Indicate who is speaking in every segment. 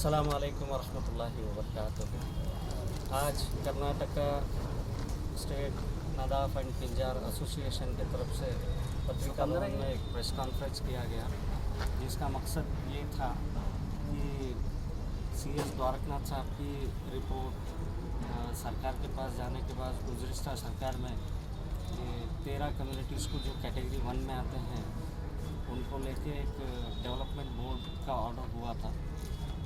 Speaker 1: अस्सलाम वालेकुम वरहमतुल्लाहि वबरकातुहू। आज Karnataka state Nadaf and Pinjar association की तरफ से पत्रिका भवन में एक प्रेस कॉन्फ्रेंस किया गया, जिसका मकसद ये था कि CS द्वारकनाथ साहब की रिपोर्ट सरकार के पास जाने के बाद गुज़िश्ता सरकार में 13 कम्युनिटीज़ को जो कैटेगरी 1 में आते हैं उनको लेके एक डेवलपमेंट बोर्ड का ऑर्डर हुआ था,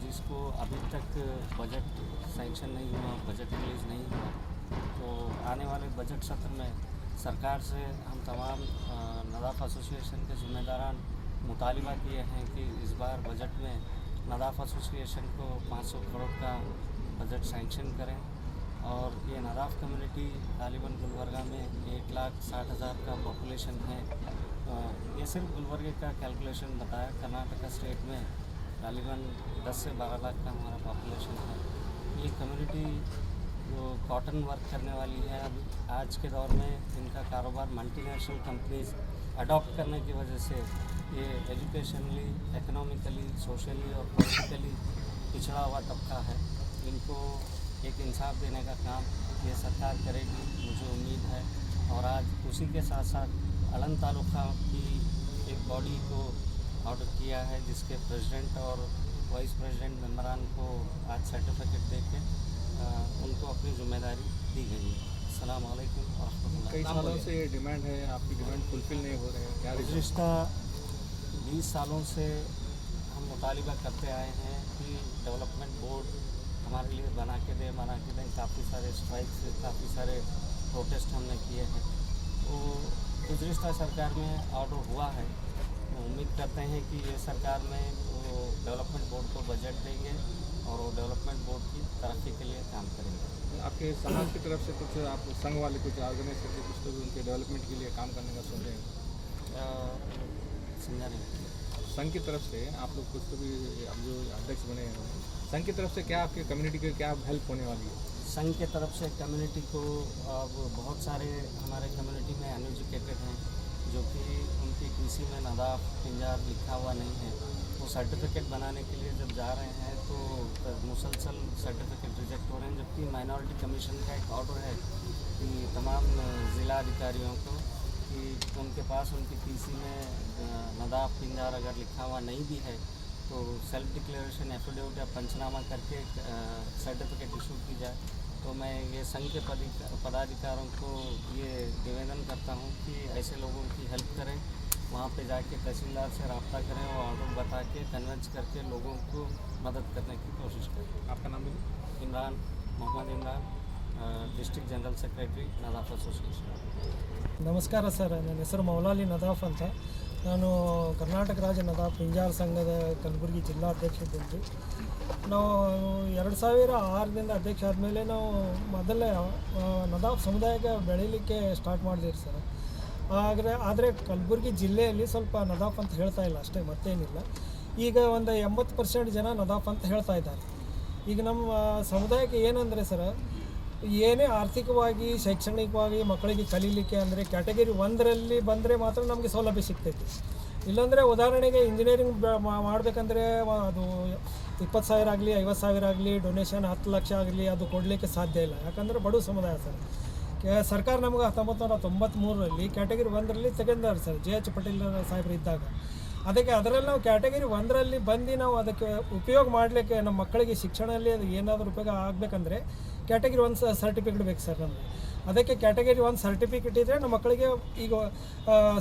Speaker 1: जिसको अभी तक बजट सैंक्शन नहीं हुआ, बजट रिलीज़ नहीं हुआ। तो आने वाले बजट सत्र में सरकार से हम तमाम नदाफ एसोसिएशन के ज़िम्मेदारान मुतालिबा किए हैं कि इस बार बजट में नदाफ एसोसिएशन को 500 करोड़ का बजट सैंक्शन करें। और ये नदाफ कम्युनिटी तालिबान गुलबर्गा में 1,60,000 का पॉपुलेशन है। ये सिर्फ गुलबर्गे का कैलकुलेशन बताया, कर्नाटका स्टेट में तालिबान 10 से 12 लाख का हमारा पॉपुलेशन है। ये कम्युनिटी जो कॉटन वर्क करने वाली है, अभी आज के दौर में इनका कारोबार मल्टीनेशनल कंपनीज अडॉप्ट करने की वजह से ये एजुकेशनली, इकोनॉमिकली, सोशली और पॉलिटिकली पिछड़ा हुआ तबका है। इनको एक इंसाफ देने का काम ये सरकार करेगी, मुझे उम्मीद है। और आज उसी के साथ साथ अलन तालुका की एक बॉडी को ऑर्डर किया है, जिसके प्रेसिडेंट और वाइस प्रेसिडेंट मेंबरान को आज सर्टिफिकेट देके उनको अपनी जिम्मेदारी दी गई है। अस्सलाम वालेकुम व रहमतुल्लाह।
Speaker 2: कई सालों से ये डिमांड है, आपकी डिमांड फुलफिल नहीं हो रहे हैं, क्या रीज़न?
Speaker 1: गुज़िश्ता 20 सालों से हम मुतालिबा करते आए हैं कि डेवलपमेंट बोर्ड हमारे लिए बना के दें। काफ़ी सारे स्ट्राइक्स, काफ़ी सारे प्रोटेस्ट हमने किए हैं। तो गुज़िश्ता सरकार में ऑर्डर हुआ है, उम्मीद करते हैं कि ये सरकार में वो डेवलपमेंट बोर्ड को बजट देंगे और वो डेवलपमेंट बोर्ड की तरक्की के लिए काम करेंगे।
Speaker 2: आपके समाज की तरफ से कुछ, आप संघ वाले कुछ ऑर्गेनाइज करके कुछ लोग उनके डेवलपमेंट के लिए काम करने का सोच रहे हैं?
Speaker 1: समझा नहीं।
Speaker 2: संघ की तरफ से आप लोग कुछ तो भी, अब जो अध्यक्ष बने हैं, संघ की तरफ से क्या आपके कम्युनिटी के क्या हेल्प होने वाली है?
Speaker 1: संघ की तरफ से कम्युनिटी को अब बहुत सारे हमारे कम्युनिटी में अनएजुकेटेड हैं, जो कि उनकी PC में नदाफ पिंजार लिखा हुआ नहीं है। वो सर्टिफिकेट बनाने के लिए जब जा रहे हैं तो मुसलसल सर्टिफिकेट रिजेक्ट हो रहे हैं, जबकि माइनॉरिटी कमीशन का एक ऑर्डर है कि तमाम ज़िला अधिकारियों को कि उनके पास उनकी PC में नदाफ पिंजार अगर लिखा हुआ नहीं भी है तो सेल्फ डिक्लेरेशन एफिडेविट या पंचनामा करके सर्टिफिकेट इशू की जाए। तो मैं ये संघ के पदाधिकारों को ये निवेदन करता हूँ कि ऐसे लोगों की हेल्प करें, वहाँ पे जाके तहसीलदार से रब्ता करें और ऑर्डर बता के कन्विंस करके लोगों को मदद करने की कोशिश करें।
Speaker 2: आपका नाम है?
Speaker 1: Imran, Mohammad Imran, district general secretary Nadaf association.
Speaker 3: ನಮಸ್ಕಾರ ಸರ್, ನನ್ನ ಹೆಸರು ಮೌಲಾಲಿ ನದಾಫ್ ಅಂತ. ನಾನು ಕರ್ನಾಟಕ ರಾಜ್ಯ ನದಾಫ್ ಪಿಂಜಾರ್ ಸಂಘದ ಕಲಬುರಗಿ ಜಿಲ್ಲಾಧ್ಯಕ್ಷರಿದ್ದೀನಿ. ನಾವು 2006ರಿಂದ ಅಧ್ಯಕ್ಷ ಆದಮೇಲೆ ನಾವು ಮೊದಲೇ ನದಾಫ್ ಸಮುದಾಯಕ್ಕೆ ಬೆಳೀಲಿಕ್ಕೆ ಸ್ಟಾರ್ಟ್ ಮಾಡಿದ್ದೀವಿ ಸರ್. ಆದರೆ ಕಲಬುರಗಿ ಜಿಲ್ಲೆಯಲ್ಲಿ ಸ್ವಲ್ಪ ನದಾಫ್ ಅಂತ ಹೇಳ್ತಾ ಇಲ್ಲ ಅಷ್ಟೇ, ಮತ್ತೇನಿಲ್ಲ. ಈಗ ಒಂದು 80% ಜನ ನದಾಫ್ ಅಂತ ಹೇಳ್ತಾ ಇದ್ದಾರೆ. ಈಗ ನಮ್ಮ ಸಮುದಾಯಕ್ಕೆ ಏನಂದರೆ ಸರ್, ಏನೇ ಆರ್ಥಿಕವಾಗಿ, ಶೈಕ್ಷಣಿಕವಾಗಿ ಮಕ್ಕಳಿಗೆ ಕಲೀಲಿಕ್ಕೆ ಅಂದರೆ ಕ್ಯಾಟಗರಿ 1ರಲ್ಲಿ ಬಂದರೆ ಮಾತ್ರ ನಮಗೆ ಸೌಲಭ್ಯ ಸಿಗ್ತೈತಿ. ಇಲ್ಲಾಂದರೆ ಉದಾಹರಣೆಗೆ ಇಂಜಿನಿಯರಿಂಗ್ ಮಾಡಬೇಕಂದ್ರೆ ಅದು 20,000 ಆಗಲಿ 50,000 ಆಗಲಿ ಡೊನೇಷನ್ 10 ಲಕ್ಷ ಆಗಲಿ ಅದು ಕೊಡಲಿಕ್ಕೆ ಸಾಧ್ಯ ಇಲ್ಲ. ಯಾಕಂದರೆ ಬಡವ ಸಮುದಾಯ ಸರ್. ಸರ್ಕಾರ ನಮಗೆ 1993ರಲ್ಲಿ ಕ್ಯಾಟಗರಿ 1ರಲ್ಲಿ ತೆಗೆದಾರೆ ಸರ್, JH ಪಟೇಲ್ ಸಾಹೇಬ್ರು ಇದ್ದಾಗ. ಅದರಲ್ಲಿ ನಾವು ಕ್ಯಾಟಗರಿ 1ರಲ್ಲಿ ಬಂದು ನಾವು ಅದಕ್ಕೆ ಉಪಯೋಗ ಮಾಡಲಿಕ್ಕೆ ನಮ್ಮ ಮಕ್ಕಳಿಗೆ ಶಿಕ್ಷಣದಲ್ಲಿ ಅದು ಏನಾದರೂ ಉಪಯೋಗ ಆಗಬೇಕಂದ್ರೆ ಕ್ಯಾಟಗರಿ 1 ಸರ್ಟಿಫಿಕೇಟ್ ಬೇಕು ಸರ್ ನಮಗೆ. ಅದಕ್ಕೆ ಕ್ಯಾಟಗರಿ 1 ಸರ್ಟಿಫಿಕೇಟ್ ಇದ್ದರೆ ನಮ್ಮ ಮಕ್ಕಳಿಗೆ ಈಗ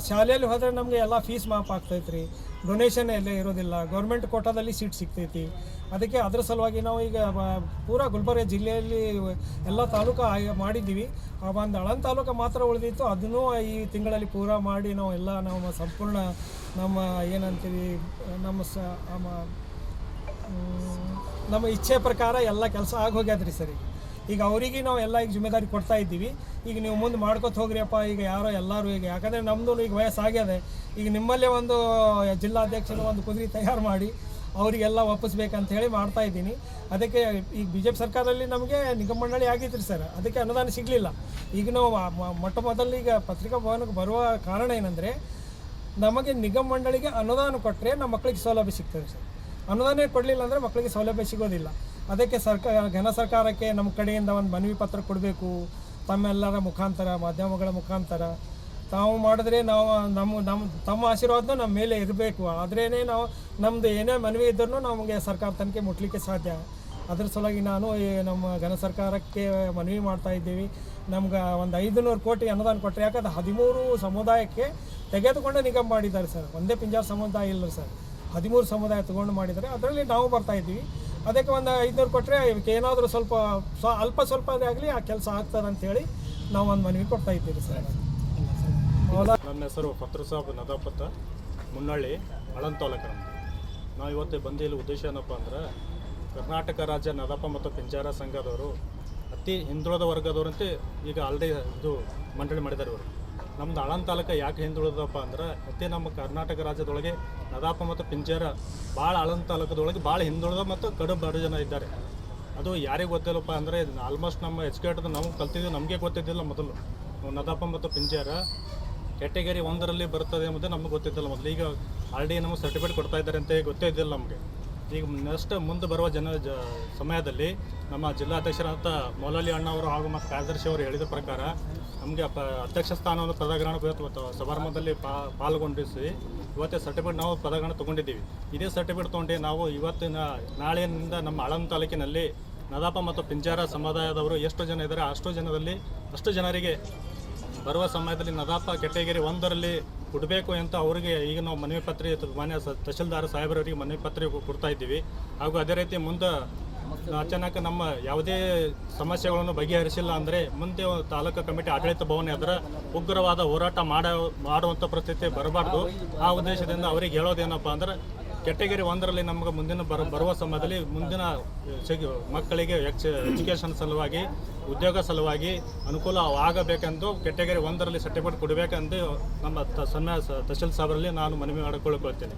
Speaker 3: ಶಾಲೆಯಲ್ಲಿ ಹೋದರೆ ನಮಗೆ ಎಲ್ಲ ಫೀಸ್ ಮಾಫ್ ಆಗ್ತೈತೆ ರೀ, ಡೊನೇಷನ್ ಎಲ್ಲ ಇರೋದಿಲ್ಲ, ಗೌರ್ಮೆಂಟ್ ಕೋಟಾದಲ್ಲಿ ಸೀಟ್ ಸಿಗ್ತೈತಿ. ಅದಕ್ಕೆ ಅದರ ಸಲುವಾಗಿ ನಾವು ಈಗ ಪೂರಾ ಗುಲ್ಬರ್ಗ ಜಿಲ್ಲೆಯಲ್ಲಿ ಎಲ್ಲ ತಾಲೂಕು ಮಾಡಿದ್ದೀವಿ. ಒಂದು ಅಳನ್ ತಾಲೂಕು ಮಾತ್ರ ಉಳಿದಿತ್ತು, ಅದನ್ನು ಈ ತಿಂಗಳಲ್ಲಿ ಪೂರಾ ಮಾಡಿ ನಾವು ಸಂಪೂರ್ಣ ನಮ್ಮ ಏನಂತೀವಿ ನಮ್ಮ ಇಚ್ಛೆ ಪ್ರಕಾರ ಎಲ್ಲ ಕೆಲಸ ಆಗೋಗ್ಯದ್ರಿ ಸರ್. ಈಗ ಅವರಿಗೆ ನಾವು ಎಲ್ಲ ಈಗ ಜಿಮ್ಮೆದಾರಿ ಕೊಡ್ತಾ ಇದ್ದೀವಿ. ಈಗ ನೀವು ಮುಂದೆ ಮಾಡ್ಕೊತ ಹೋಗ್ರಿಯಪ್ಪ, ಈಗ ಎಲ್ಲರೂ ಈಗ, ಯಾಕಂದರೆ ನಮ್ಮದು ಈಗ ವಯಸ್ಸಾಗ್ಯದೆ. ಈಗ ನಿಮ್ಮಲ್ಲೇ ಒಂದು ಜಿಲ್ಲಾಧ್ಯಕ್ಷರು ಒಂದು ಕುದುರೆ ತಯಾರು ಮಾಡಿ ಅವರಿಗೆಲ್ಲ ಒಪ್ಪಿಸ್ಬೇಕಂತ ಹೇಳಿ ಮಾಡ್ತಾಯಿದ್ದೀನಿ. ಅದಕ್ಕೆ ಈಗ BJP ಸರ್ಕಾರದಲ್ಲಿ ನಮಗೆ ನಿಗಮ ಮಂಡಳಿ ಆಗಿತ್ತು ರೀ ಸರ್, ಅದಕ್ಕೆ ಅನುದಾನ ಸಿಗಲಿಲ್ಲ. ಈಗ ನಾವು ಮೊಟ್ಟ ಮೊದಲು ಈಗ ಪತ್ರಿಕಾ ಭವನಕ್ಕೆ ಬರುವ ಕಾರಣ ಏನಂದರೆ, ನಮಗೆ ನಿಗಮ ಮಂಡಳಿಗೆ ಅನುದಾನ ಕೊಟ್ಟರೆ ನಮ್ಮ ಮಕ್ಕಳಿಗೆ ಸೌಲಭ್ಯ ಸಿಗ್ತದೆ ಸರ್. ಅನುದಾನ ಕೊಡಲಿಲ್ಲ ಅಂದರೆ ಮಕ್ಕಳಿಗೆ ಸೌಲಭ್ಯ ಸಿಗೋದಿಲ್ಲ. ಅದಕ್ಕೆ ಘನ ಸರ್ಕಾರಕ್ಕೆ ನಮ್ಮ ಕಡೆಯಿಂದ ಒಂದು ಮನವಿ ಪತ್ರ ಕೊಡಬೇಕು. ತಮ್ಮೆಲ್ಲರ ಮುಖಾಂತರ, ಮಾಧ್ಯಮಗಳ ಮುಖಾಂತರ ತಾವು ಮಾಡಿದ್ರೆ ನಾವು ತಮ್ಮ ಆಶೀರ್ವಾದ ನಮ್ಮ ಮೇಲೆ ಇರಬೇಕು. ಆದ್ರೇ ನಾವು ನಮ್ಮದು ಏನೇ ಮನವಿ ಇದ್ದರೂ ನಮಗೆ ಸರ್ಕಾರ ತನಕ ಮುಟ್ಲಿಕ್ಕೆ ಸಾಧ್ಯ. ಅದ್ರ ಸಲುವಾಗಿ ನಾನು ನಮ್ಮ ಘನ ಸರ್ಕಾರಕ್ಕೆ ಮನವಿ ಮಾಡ್ತಾ ಇದ್ದೀವಿ. ನಮ್ಗೆ ಒಂದು 500 ಕೋಟಿ ಅನುದಾನ ಕೊಟ್ಟರೆ, ಯಾಕಂದ್ರೆ 13 ಸಮುದಾಯಕ್ಕೆ ತೆಗೆದುಕೊಂಡು ನಿಗಮ ಮಾಡಿದ್ದಾರೆ ಸರ್. ಒಂದೇ ಪಿಂಜಾರ ಸಮುದಾಯ ಇಲ್ಲ ಸರ್, 13 ಸಮುದಾಯ ತೊಗೊಂಡು ಮಾಡಿದ್ದಾರೆ. ಅದರಲ್ಲಿ ನಾವು ಬರ್ತಾ ಇದ್ದೀವಿ. ಅದಕ್ಕೆ ಒಂದು 500 ಕೊಟ್ಟರೆ ಇವಕ್ಕೆ ಏನಾದರೂ ಅಲ್ಪ ಸ್ವಲ್ಪನೇ ಆಗಲಿ ಆ ಕೆಲಸ ಆಗ್ತದೆ ಅಂತೇಳಿ ನಾವು ಒಂದು ಮನವಿ ಕೊಡ್ತಾ ಇದ್ದೀವಿ ಸರ್.
Speaker 4: ನನ್ನ ಹೆಸರು ಫತ್ರು ಸಾಬ್ ನದಾಪತ್ತ, ಮುನ್ನಳ್ಳಿ, ಆಳಂದ ತಾಲೂಕು. ನಾವು ಇವತ್ತು ಬಂದಿಲ್ಲ ಉದ್ದೇಶ ಏನಪ್ಪ ಅಂದ್ರೆ, ಕರ್ನಾಟಕ ರಾಜ್ಯ ನದಾಪ ಮತ್ತು ಪಿಂಜಾರ ಸಂಘದವರು ಅತಿ ಹಿಂದುಳಿದ ವರ್ಗದವರಂತೆ ಈಗ ಆಲ್ರೆಡಿ ಇದು ಮಂಡಳಿ ಮಾಡಿದ್ದಾರೆ ಇವರು. ನಮ್ಮದು ಆಳಂದ ತಾಲೂಕು ಯಾಕೆ ಹಿಂದುಳಿದಪ್ಪ ಅಂದ್ರೆ, ನಮ್ಮ ಕರ್ನಾಟಕ ರಾಜ್ಯದೊಳಗೆ ನದಾಪ ಮತ್ತು ಪಿಂಜಾರ ಭಾಳ ಆಳಂದ ತಾಲೂಕದೊಳಗೆ ಭಾಳ ಹಿಂದುಳಿದ ಮತ್ತು ಕಡು ಬಡ ಜನ ಇದ್ದಾರೆ. ಅದು ಯಾರಿಗೆ ಗೊತ್ತಿಲ್ಲಪ್ಪ ಅಂದರೆ, ಆಲ್ಮೋಸ್ಟ್ ನಮ್ಮ ಎಜುಕೇಟೆಡ್ ನಾವು ಕಲ್ತಿದ್ದೀವಿ, ನಮಗೆ ಗೊತ್ತಿದ್ದಿಲ್ಲ ಮೊದಲು ನದಾಪ ಮತ್ತು ಪಿಂಜಾರ ಕ್ಯಾಟಗರಿ 1ರಲ್ಲಿ ಬರ್ತದೆ ಎಂಬುದು ನಮಗೆ ಗೊತ್ತಿದ್ದಿಲ್ಲ ಮೊದಲು. ಈಗ ಆಲ್ರೆಡಿ ನಮಗೆ ಸರ್ಟಿಫಿಕೇಟ್ ಕೊಡ್ತಾ ಇದ್ದಾರೆ ಅಂತ ಗೊತ್ತೇ ಇದ್ದಿಲ್ಲ ನಮಗೆ. ಈಗ ನೆಕ್ಸ್ಟ್ ಮುಂದೆ ಬರುವ ಸಮಯದಲ್ಲಿ ನಮ್ಮ ಜಿಲ್ಲಾಧ್ಯಕ್ಷರಾದ ಮೌಲಾಲಿ ಅಣ್ಣ ಅವರು ಹಾಗೂ ಮತ್ತು ಕಾರ್ಯದರ್ಶಿ ಅವರು ಹೇಳಿದ ಪ್ರಕಾರ ನಮಗೆ ಅಧ್ಯಕ್ಷ ಸ್ಥಾನವನ್ನು ಪದಗ್ರಹಣ ಸಮಾರಂಭದಲ್ಲಿ ಪಾಲ್ಗೊಂಡಿಸಿ ಇವತ್ತೇ ಸರ್ಟಿಫಿಕೇಟ್ ನಾವು ಪದಗ್ರಹಣ ತೊಗೊಂಡಿದ್ದೀವಿ. ಇದೇ ಸರ್ಟಿಫಿಕೇಟ್ ತೊಗೊಂಡು ನಾವು ಇವತ್ತಿನ ನಾಳೆಯಿಂದ ನಮ್ಮ ಆಳಂದ ತಾಲೂಕಿನಲ್ಲಿ ನದಾಪ ಮತ್ತು ಪಿಂಜಾರ ಸಮುದಾಯದವರು ಎಷ್ಟು ಜನ ಇದ್ದಾರೆ ಅಷ್ಟು ಜನರಿಗೆ ಬರುವ ಸಮಯದಲ್ಲಿ ನದಾಪ ಕ್ಯಾಟಗರಿ 1ರಲ್ಲಿ ಕೊಡಬೇಕು ಅಂತ ಅವರಿಗೆ ಈಗ ನಾವು ಮನವಿ ಪತ್ರ ಮಾನ್ಯ ತಹಶೀಲ್ದಾರ್ ಸಾಹೇಬರವರಿಗೆ ಮನವಿ ಪತ್ರ ಕೊಡ್ತಾ ಇದ್ದೀವಿ. ಹಾಗೂ ಅದೇ ರೀತಿ ಮುಂದೆ ಅಚಾನಕ್ ನಮ್ಮ ಯಾವುದೇ ಸಮಸ್ಯೆಗಳನ್ನು ಬಗೆಹರಿಸಿಲ್ಲ ಅಂದರೆ ಮುಂದೆ ತಾಲೂಕು ಕಮಿಟಿ ಆಡಳಿತ ಭವನ ಅದರ ಉಗ್ರವಾದ ಹೋರಾಟ ಮಾಡುವಂಥ ಪರಿಸ್ಥಿತಿ ಬರಬಾರ್ದು. ಆ ಉದ್ದೇಶದಿಂದ ಅವರಿಗೆ ಹೇಳೋದೇನಪ್ಪ ಅಂದ್ರೆ, ಕ್ಯಾಟಗರಿ 1ರಲ್ಲಿ ನಮಗೆ ಮುಂದಿನ ಬರುವ ಸಮಯದಲ್ಲಿ ಮುಂದಿನ ಮಕ್ಕಳಿಗೆ ಎಜುಕೇಷನ್ ಸಲುವಾಗಿ, ಉದ್ಯೋಗ ಸಲುವಾಗಿ ಅನುಕೂಲ ಆಗಬೇಕೆಂದು ಕ್ಯಾಟಗರಿ 1ರಲ್ಲಿ ಸರ್ಟಿಫಿಕೇಟ್ ಕೊಡಬೇಕೆಂದು ನಮ್ಮ ತಹಶೀಲ್ ಸಾಹೇಬರಲ್ಲಿ ನಾನು ಮನವಿ ಮಾಡಿಕೊಳ್ಳುತ್ತೇನೆ.